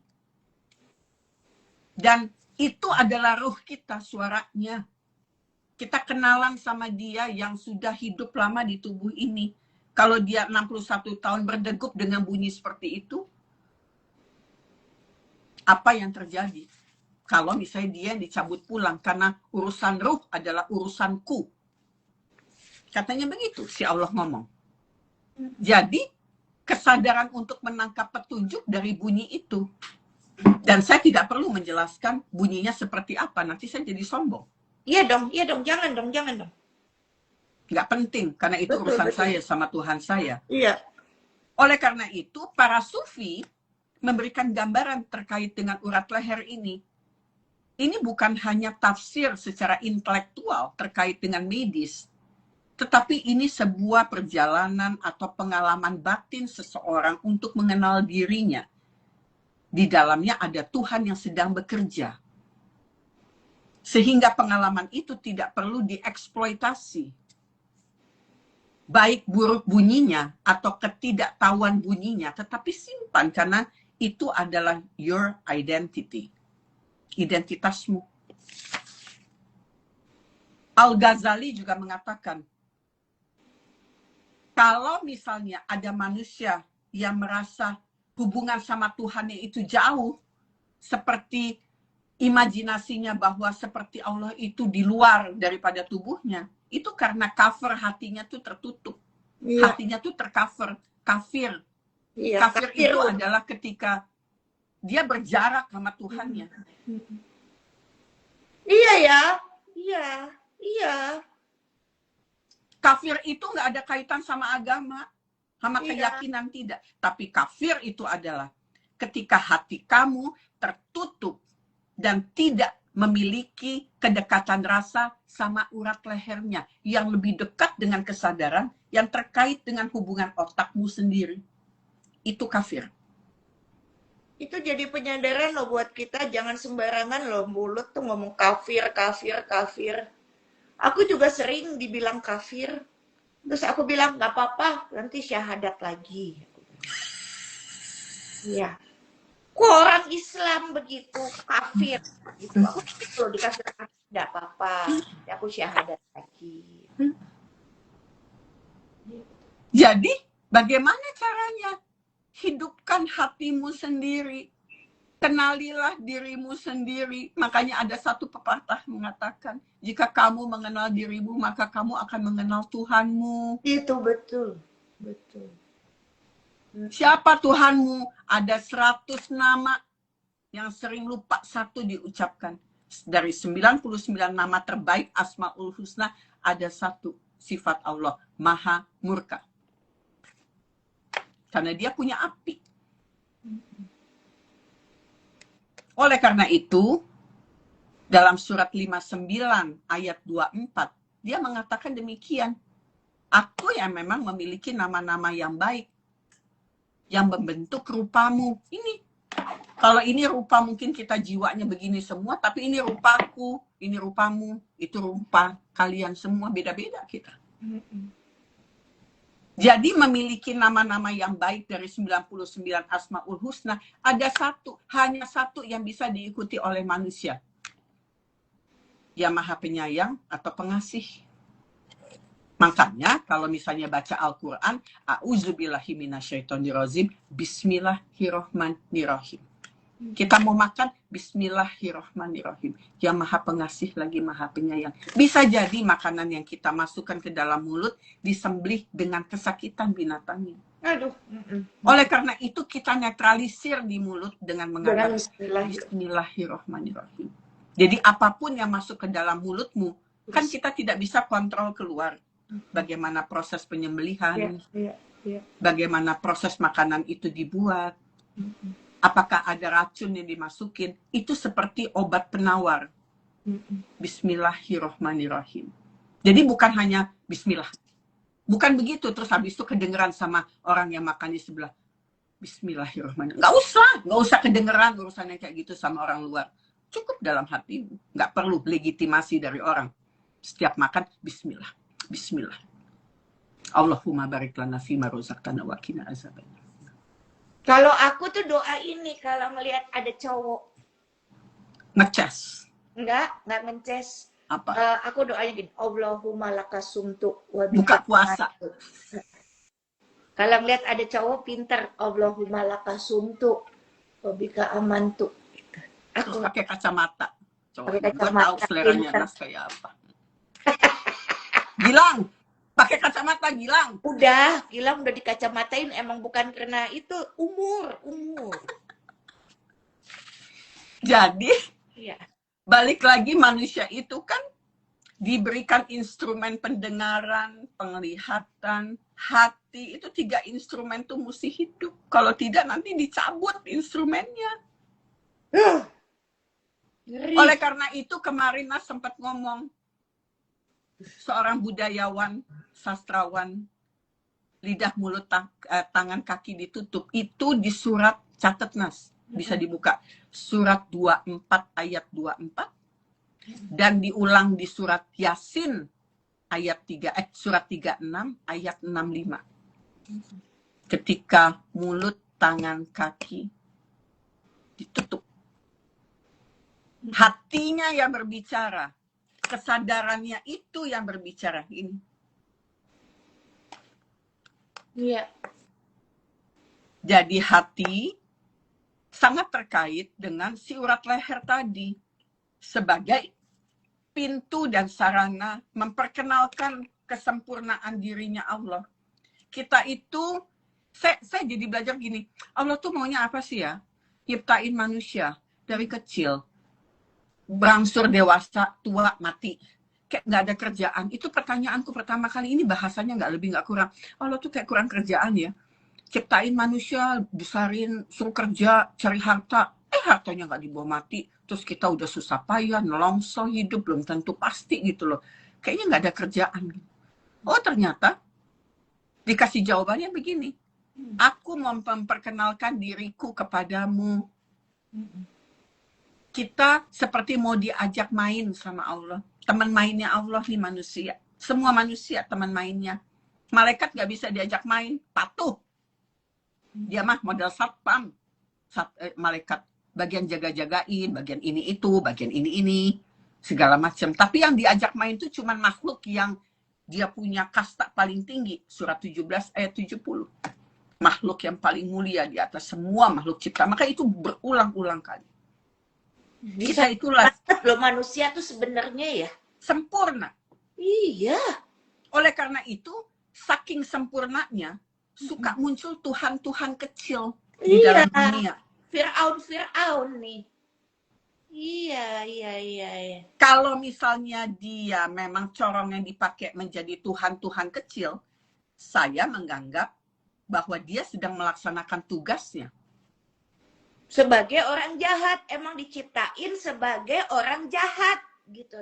Dan itu adalah ruh kita, suaranya. Kita kenalan sama dia yang sudah hidup lama di tubuh ini. Kalau dia 61 tahun berdegup dengan bunyi seperti itu, apa yang terjadi? Kalau misalnya dia yang dicabut pulang, karena urusan ruh adalah urusanku. Katanya begitu, si Allah ngomong. Jadi, kesadaran untuk menangkap petunjuk dari bunyi itu. Dan saya tidak perlu menjelaskan bunyinya seperti apa, nanti saya jadi sombong. Iya dong, jangan dong. Nggak penting, karena itu urusan saya sama Tuhan saya. Iya. Oleh karena itu, para sufi memberikan gambaran terkait dengan urat leher ini. Ini bukan hanya tafsir secara intelektual terkait dengan medis, tetapi ini sebuah perjalanan atau pengalaman batin seseorang untuk mengenal dirinya. Di dalamnya ada Tuhan yang sedang bekerja. Sehingga pengalaman itu tidak perlu dieksploitasi. Baik buruk bunyinya atau ketidaktahuan bunyinya, tetapi simpan karena itu adalah your identity. Identitasmu. Al-Ghazali juga mengatakan, kalau misalnya ada manusia yang merasa hubungan sama Tuhannya itu jauh, seperti imajinasinya bahwa seperti Allah itu di luar daripada tubuhnya, itu karena cover hatinya tuh tertutup. Iya. Hatinya tuh tercover, kafir. Iya, kafir itu adalah ketika dia berjarak sama Tuhannya. Iya ya, iya. Kafir itu nggak ada kaitan sama agama, sama keyakinan tidak. Tapi kafir itu adalah ketika hati kamu tertutup dan tidak memiliki kedekatan rasa sama urat lehernya yang lebih dekat dengan kesadaran yang terkait dengan hubungan otakmu sendiri. Itu kafir. Itu jadi penyadaran loh buat kita, jangan sembarangan loh mulut tuh ngomong kafir. Aku juga sering dibilang kafir. Terus aku bilang nggak apa-apa, nanti syahadat lagi. Iya. Kok orang Islam begitu kafir gitu. Aku kalau dikasih nggak apa-apa, aku syahadat lagi. Jadi bagaimana caranya? Hidupkan hatimu sendiri. Kenalilah dirimu sendiri. Makanya ada satu pepatah mengatakan, jika kamu mengenal dirimu, maka kamu akan mengenal Tuhanmu. Itu betul. Siapa Tuhanmu? Ada 100 nama yang sering lupa satu diucapkan. Dari 99 nama terbaik Asmaul Husna, ada satu sifat Allah, Maha Murka. Karena dia punya api. Oleh karena itu, dalam surat 59 ayat 24, dia mengatakan demikian. Aku yang memang memiliki nama-nama yang baik, yang membentuk rupamu. Ini, kalau ini rupa mungkin kita jiwanya begini semua, tapi ini rupaku, ini rupamu, itu rupa kalian semua, beda-beda kita. Jadi memiliki nama-nama yang baik dari 99 Asmaul Husna, ada satu, hanya satu yang bisa diikuti oleh manusia. Yang Maha Penyayang atau Pengasih. Makanya kalau misalnya baca Al-Quran, A'udzubillahi minasyaitonirrajim, Bismillahirrahmanirrahim. Kita mau makan, Bismillahirrahmanirrahim. Yang Maha Pengasih lagi Maha Penyayang. Bisa jadi makanan yang kita masukkan ke dalam mulut disembelih dengan kesakitan binatangnya. Aduh. Oleh karena itu kita netralisir di mulut dengan Dengan mengatakan Bismillahirrahmanirrahim. Jadi apapun yang masuk ke dalam mulutmu, kan kita tidak bisa kontrol keluar. Bagaimana proses penyembelihan, bagaimana proses makanan itu dibuat, apakah ada racun yang dimasukin, itu seperti obat penawar. Bismillahirrahmanirrahim. Jadi bukan hanya Bismillah. Bukan begitu, terus habis itu kedengeran sama orang yang makan di sebelah. Bismillahirrahmanirrahim. Nggak usah kedengeran urusan yang kayak gitu sama orang luar. Cukup dalam hati, nggak perlu legitimasi dari orang. Setiap makan, Bismillah. Bismillah. Allahumma barik lana fima rozaqtana wa qina azabannar. Kalau aku tuh doa ini kalau ngelihat ada cowok. Ngecas. Enggak ngeces. Apa? Aku doanya gini, Allahumma lakasumtu wa Buka puasa. Kalau ngelihat ada cowok pinter, Allahumma lakasumtu wa bika amantu. Terus pakai kacamata. Coba Pakai gue kacamata, tahu seleranya pinter. Nas kayak apa. Gilang, pakai kacamata Gilang. Udah, Gilang udah dikacamatain, emang bukan karena itu umur. Jadi, Iya. balik lagi manusia itu kan diberikan instrumen pendengaran, penglihatan, hati. Itu 3 instrumen tuh mesti hidup. Kalau tidak nanti dicabut instrumennya. Ngeri. Oleh karena itu kemarin Nas sempat ngomong, seorang budayawan, sastrawan, lidah, mulut, tangan, kaki ditutup. Itu di surat, catat Nas, bisa dibuka. Surat 24 ayat 24. Dan diulang di surat Yasin ayat 3, surat 36 ayat 65. Ketika mulut, tangan, kaki ditutup. Hatinya yang berbicara. Kesadarannya itu yang berbicara. Ini. Iya. Jadi hati sangat terkait dengan si urat leher tadi. Sebagai pintu dan sarana memperkenalkan kesempurnaan dirinya Allah. Kita itu, saya jadi belajar gini, Allah tuh maunya apa sih ya? Nyiptain manusia dari kecil. Berangsur dewasa, tua, mati. Kayak nggak ada kerjaan. Itu pertanyaanku pertama kali, ini bahasanya nggak lebih nggak kurang. Allah tuh kayak kurang kerjaan ya. Ciptain manusia, besarin, suruh kerja, cari harta. Hartanya nggak dibawa mati. Terus kita udah susah payah, nelongso hidup, belum tentu pasti gitu loh. Kayaknya nggak ada kerjaan. Oh ternyata dikasih jawabannya begini. Aku mau memperkenalkan diriku kepadamu. Kita seperti mau diajak main sama Allah. Teman mainnya Allah nih manusia. Semua manusia teman mainnya. Malaikat nggak bisa diajak main, patuh. Dia mah model satpam. Malaikat bagian jaga-jagain, bagian ini itu, bagian ini, segala macam. Tapi yang diajak main itu cuma makhluk yang dia punya kasta paling tinggi. Surat 17 ayat 70. Makhluk yang paling mulia di atas semua makhluk cipta. Maka itu berulang-ulang kali. Kita itulah loh manusia tuh sebenarnya ya sempurna. Iya. Oleh karena itu, saking sempurnanya, suka muncul Tuhan-Tuhan kecil di dalam dunia. Fir'aun nih. Iya. Kalau misalnya dia memang corong yang dipakai menjadi Tuhan-Tuhan kecil, saya menganggap bahwa dia sedang melaksanakan tugasnya. Sebagai orang jahat, emang diciptain sebagai orang jahat gitu.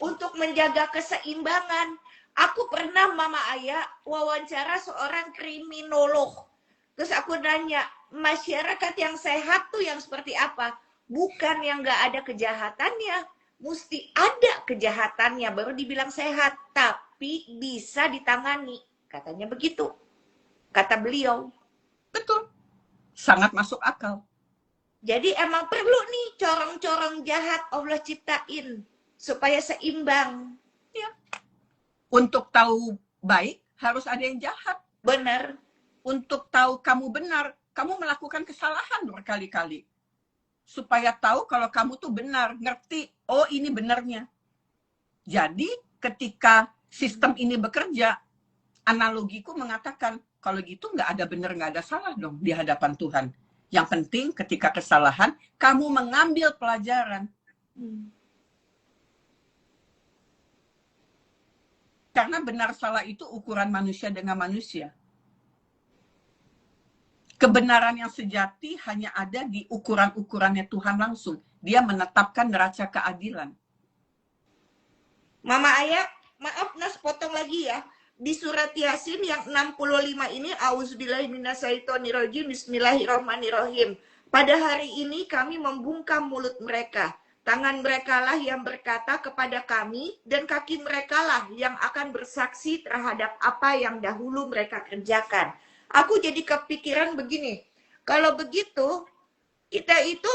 Untuk menjaga keseimbangan. Aku pernah Mama Ayah wawancara seorang kriminolog. Terus aku nanya, masyarakat yang sehat tuh yang seperti apa? Bukan yang nggak ada kejahatannya. Mesti ada kejahatannya baru dibilang sehat. Tapi bisa ditangani. Katanya begitu. Kata beliau. Betul. Sangat masuk akal. Jadi emang perlu nih corong-corong jahat Allah ciptain. Supaya seimbang. Ya. Untuk tahu baik, harus ada yang jahat. Benar. Untuk tahu kamu benar, kamu melakukan kesalahan berkali-kali. supaya tahu kalau kamu tuh benar, ngerti, oh ini benernya. Jadi ketika sistem ini bekerja, analogiku mengatakan, kalau gitu nggak ada benar, nggak ada salah dong di hadapan Tuhan. Yang penting ketika kesalahan, kamu mengambil pelajaran. Karena benar salah itu ukuran manusia dengan manusia. Kebenaran yang sejati hanya ada di ukuran-ukurannya Tuhan langsung. Dia menetapkan neraca keadilan. Mama Ayah, maaf Nas potong lagi ya. Di surat Yasin yang 65 ini, Auzubillahiminasyaitonirrajim, Bismillahirrahmanirrahim. Pada hari ini kami membungkam mulut mereka. Tangan mereka lah yang berkata kepada kami, dan kaki mereka lah yang akan bersaksi terhadap apa yang dahulu mereka kerjakan. Aku jadi kepikiran begini, kalau begitu, kita itu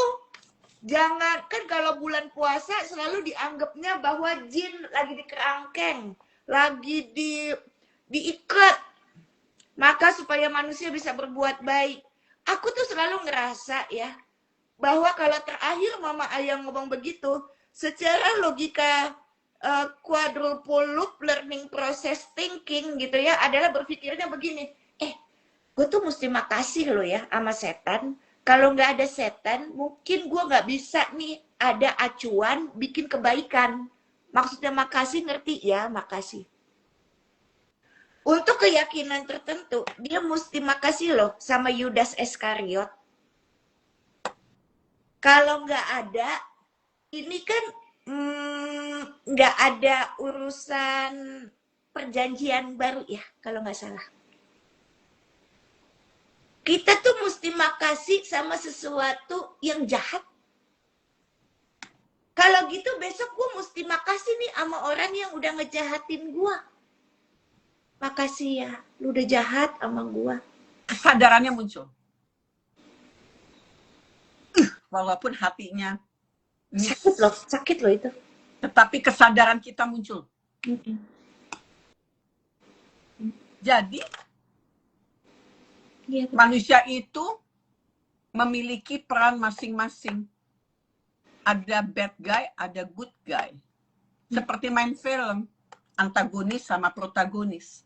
jangan, kan kalau bulan puasa selalu dianggapnya bahwa jin lagi dikerangkeng, lagi diikat, maka supaya manusia bisa berbuat baik. Aku tuh selalu ngerasa ya, bahwa kalau terakhir Mama Ayah ngomong begitu, secara logika quadruple loop learning process thinking gitu ya, adalah berpikirnya begini, gue tuh mesti makasih lo ya sama setan. Kalau nggak ada setan, mungkin gue nggak bisa nih ada acuan bikin kebaikan. Maksudnya makasih, ngerti ya, makasih. Untuk keyakinan tertentu, dia mesti makasih loh sama Yudas Iskariot. Kalau nggak ada, ini kan nggak ada urusan perjanjian baru ya, kalau nggak salah. Kita tuh mesti makasih sama sesuatu yang jahat. Kalau gitu besok gue mesti makasih nih sama orang yang udah ngejahatin gue. Makasih ya, lu udah jahat sama gue. Kesadarannya muncul. Walaupun hatinya Sakit loh itu. tetapi kesadaran kita muncul. Jadi manusia itu memiliki peran masing-masing. Ada bad guy, ada good guy. Seperti main film, antagonis sama protagonis.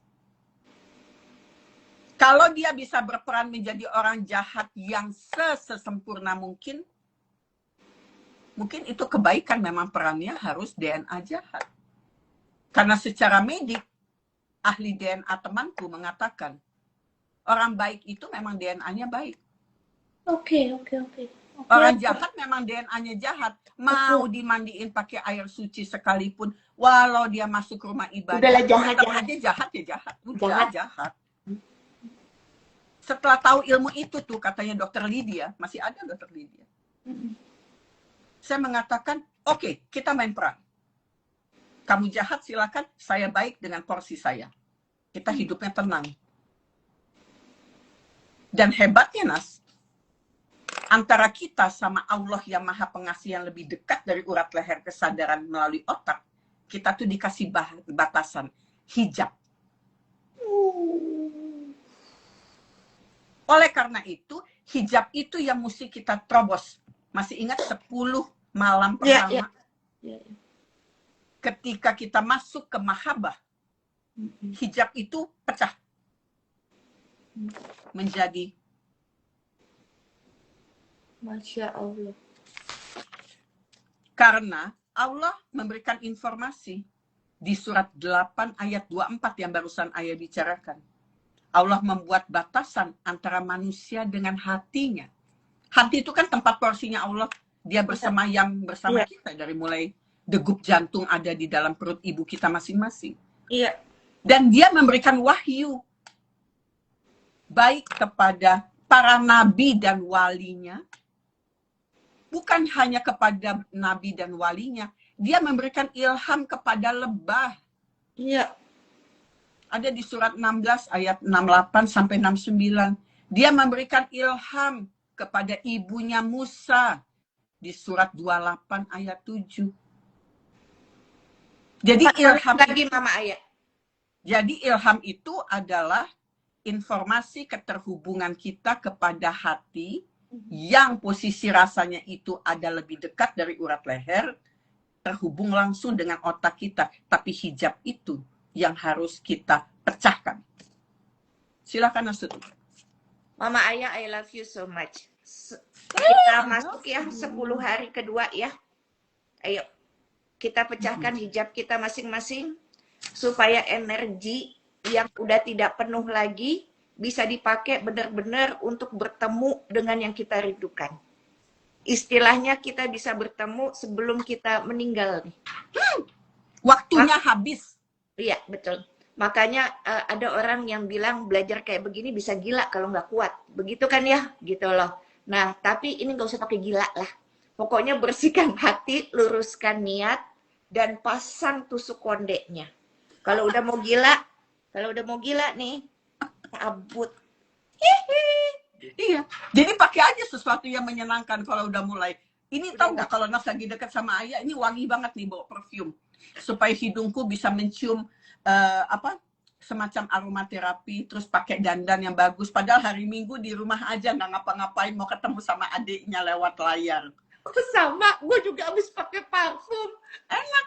Kalau dia bisa berperan menjadi orang jahat yang sesempurna mungkin itu kebaikan, memang perannya harus DNA jahat. Karena secara medik, ahli DNA temanku mengatakan, orang baik itu memang DNA-nya baik. Oke. Orang jahat memang DNA-nya jahat. Mau dimandiin pakai air suci sekalipun, walau dia masuk rumah ibadah, udahlah jahat. Udah jahat. Setelah tahu ilmu itu tuh, katanya Dokter Lydia, masih ada Dokter Lydia. Saya mengatakan, oke, kita main perang. Kamu jahat silakan, saya baik dengan porsi saya. Kita hidupnya tenang. Dan hebatnya Nas, antara kita sama Allah yang Maha Pengasih yang lebih dekat dari urat leher kesadaran melalui otak, kita tuh dikasih batasan, hijab. Oleh karena itu, hijab itu yang mesti kita terobos. Masih ingat 10 malam pertama? Ketika kita masuk ke mahabbah, hijab itu pecah. Menjadi Masya Allah. Karena Allah memberikan informasi di surat 8 ayat 24 yang barusan ayah bicarakan. Allah membuat batasan antara manusia dengan hatinya. Hati itu kan tempat porsinya Allah. Dia bersemayam bersama kita dari mulai degup jantung ada di dalam perut ibu kita masing-masing. Iya. Dan dia memberikan wahyu baik kepada para nabi dan walinya, bukan hanya kepada nabi dan walinya, dia memberikan ilham kepada lebah. Iya. Ada di surat 16 ayat 68 sampai 69. Dia memberikan ilham kepada ibunya Musa di surat 28 ayat 7. Jadi ilham lagi Mama Ayah. Jadi ilham itu adalah informasi keterhubungan kita kepada hati yang posisi rasanya itu ada lebih dekat dari urat leher, terhubung langsung dengan otak kita. Tapi hijab itu yang harus kita pecahkan. Silakan Nasut. Mama Ayah, I love you so much. Kita masuk ya 10 hari kedua ya. Ayo, kita pecahkan hijab kita masing-masing supaya energi yang udah tidak penuh lagi bisa dipakai benar-benar untuk bertemu dengan yang kita rindukan. Istilahnya kita bisa bertemu sebelum kita meninggal nih. Waktunya habis. Iya, betul. Makanya ada orang yang bilang belajar kayak begini bisa gila kalau nggak kuat. Begitu kan ya? Gitu loh. Nah, tapi ini nggak usah pakai gila lah. Pokoknya bersihkan hati, luruskan niat, dan pasang tusuk kondeknya. Kalau udah mau gila nih, cabut. Iya. Jadi pakai aja sesuatu yang menyenangkan kalau udah mulai. Ini tahu nggak kalau Nas lagi dekat sama Ayah, ini wangi banget nih bawa perfume. Supaya hidungku bisa mencium semacam aromaterapi, terus pakai dandan yang bagus. Padahal hari Minggu di rumah aja nggak ngapa-ngapain, mau ketemu sama adiknya lewat layar. Sama, gue juga habis pakai parfum. Enak.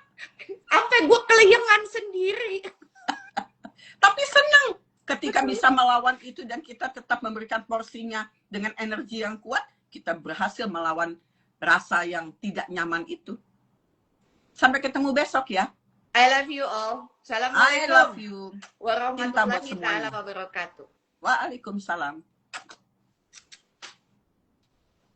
Sampai gue kelayangan sendiri. Tapi senang ketika bisa melawan itu dan kita tetap memberikan porsinya dengan energi yang kuat, kita berhasil melawan rasa yang tidak nyaman itu. Sampai ketemu besok ya. I love you all. Assalamualaikum. I love you. Warahmatullahi taala wabarakatuh. Waalaikumsalam.